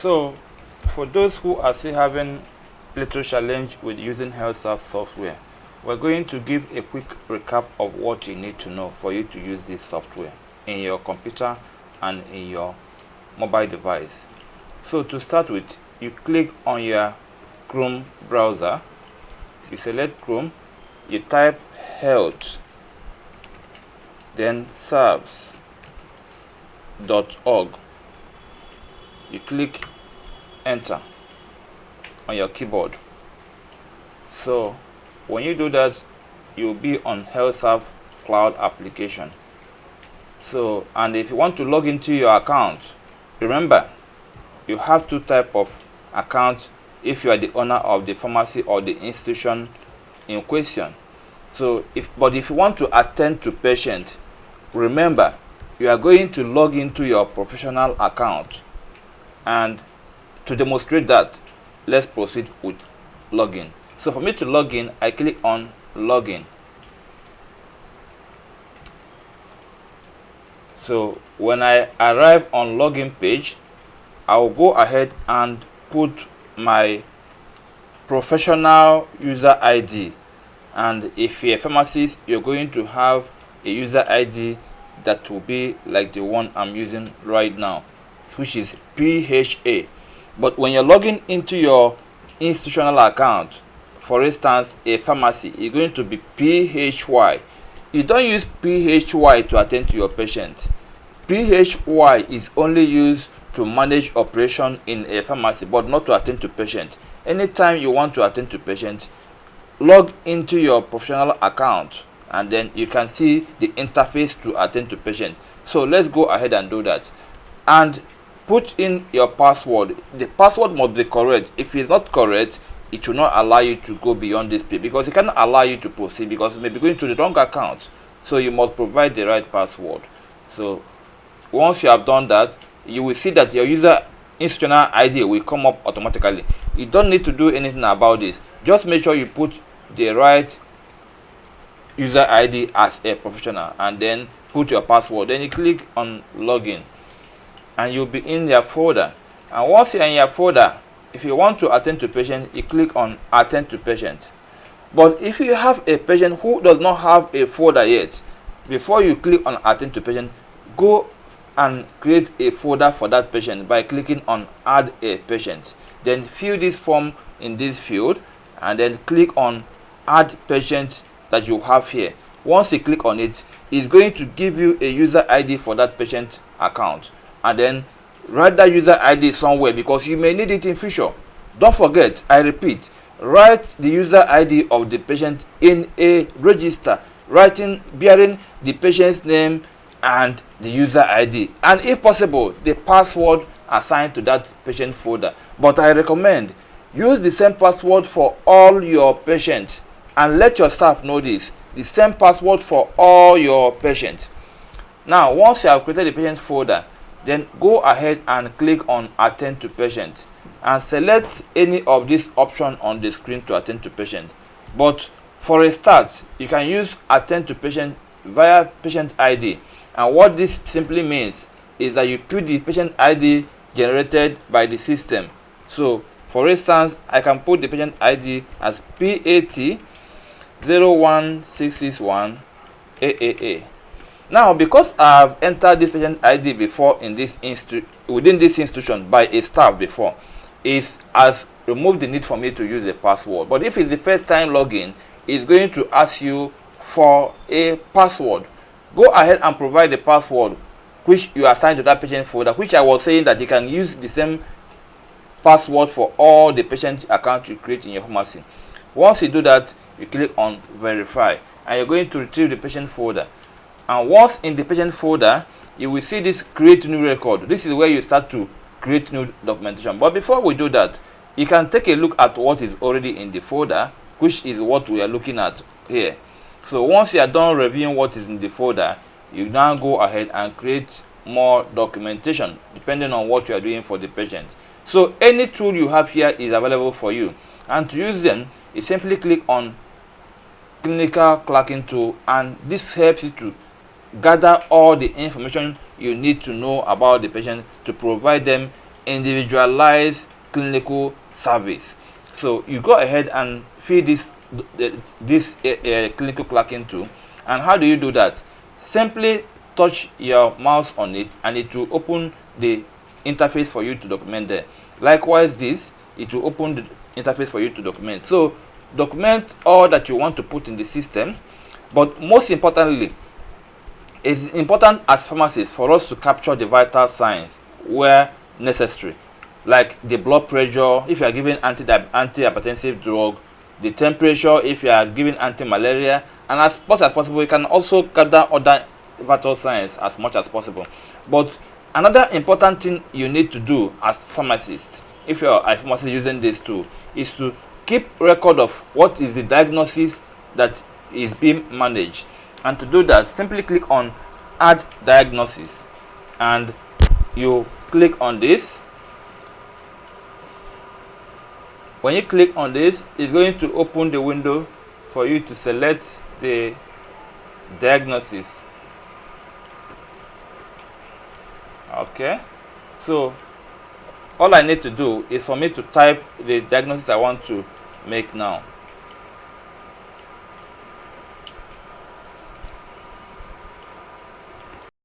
So for those who are still having little challenge with using HealthServes software, we're going to give a quick recap of what you need to know for you to use this software in your computer and in your mobile device. So to start with, you click on your Chrome browser, you select Chrome, you type health, then serves.org, you click enter on your keyboard. So when you do that, you'll be on HealthServes cloud application. So, and if you want to log into your account, remember you have two type of accounts if you are the owner of the pharmacy or the institution in question. So if you want to attend to patient, remember you are going to log into your professional account. And to demonstrate that, let's proceed with login. So for me to log in, I click on login. So when I arrive on login page, I will go ahead and put my professional user ID. And if you're a pharmacist, you're going to have a user ID that will be like the one I'm using right now, which is PHA. But when you're logging into your institutional account, for instance a pharmacy, you're going to be PHY. You don't use PHY to attend to your patient. PHY is only used to manage operation in a pharmacy, but not to attend to patient. Anytime you want to attend to patient, log into your professional account and then you can see the interface to attend to patient. So let's go ahead and do that. And put in your password. The password must be correct. If it's not correct, it will not allow you to go beyond this page, because it cannot allow you to proceed because you may be going to the wrong account. So you must provide the right password. So once you have done that, you will see that your user institutional ID will come up automatically. You don't need to do anything about this. Just make sure you put the right user ID as a professional and then put your password. Then you click on login and you'll be in your folder. And once you're in your folder, if you want to attend to patient, you click on attend to patient. But if you have a patient who does not have a folder yet, before you click on attend to patient, go and create a folder for that patient by clicking on add a patient. Then fill this form in this field and then click on add patient that you have here. Once you click on it, it's going to give you a user ID for that patient account. And then write that user ID somewhere because you may need it in future. Don't forget, I repeat, write the user ID of the patient in a register, bearing the patient's name and the user ID, and if possible the password assigned to that patient folder. But I recommend use the same password for all your patients, and let your staff know this, the same password for all your patients. Now once you have created the patient folder, then go ahead and click on attend to patient and select any of these options on the screen to attend to patient. But for a start, you can use attend to patient via patient ID. And what this simply means is that you put the patient ID generated by the system. So for instance, I can put the patient ID as PAT 01661 AAA. Now because I have entered this patient ID before in this within this institution by a staff before, it has removed the need for me to use a password. But if it's the first time login, it's going to ask you for a password. Go ahead and provide the password which you assign to that patient folder, which I was saying that you can use the same password for all the patient accounts you create in your pharmacy. Once you do that, you click on verify and you're going to retrieve the patient folder. And once in the patient folder, you will see this create new record. This is where you start to create new documentation. But before we do that, you can take a look at what is already in the folder, which is what we are looking at here. So once you are done reviewing what is in the folder, you now go ahead and create more documentation depending on what you are doing for the patient. So any tool you have here is available for you, and to use them, you simply click on clinical clerking tool, and this helps you to gather all the information you need to know about the patient to provide them individualized clinical service. So you go ahead and feed this clinical clerking tool. And how do you do that? Simply touch your mouse on it and it will open the interface for you to document there. Likewise, this, it will open the interface for you to document. So document all that you want to put in the system. But most importantly, it's important as pharmacists for us to capture the vital signs where necessary, like the blood pressure if you are giving antihypertensive drug, the temperature if you are giving anti-malaria, and as much as possible you can also gather other vital signs as much as possible. But another important thing you need to do as pharmacists, if you are a pharmacist using this tool, is to keep record of what is the diagnosis that is being managed. And to do that, simply click on add diagnosis and you click on this. When you click on this, it's going to open the window for you to select the diagnosis. Okay, so all I need to do is for me to type the diagnosis I want to make now.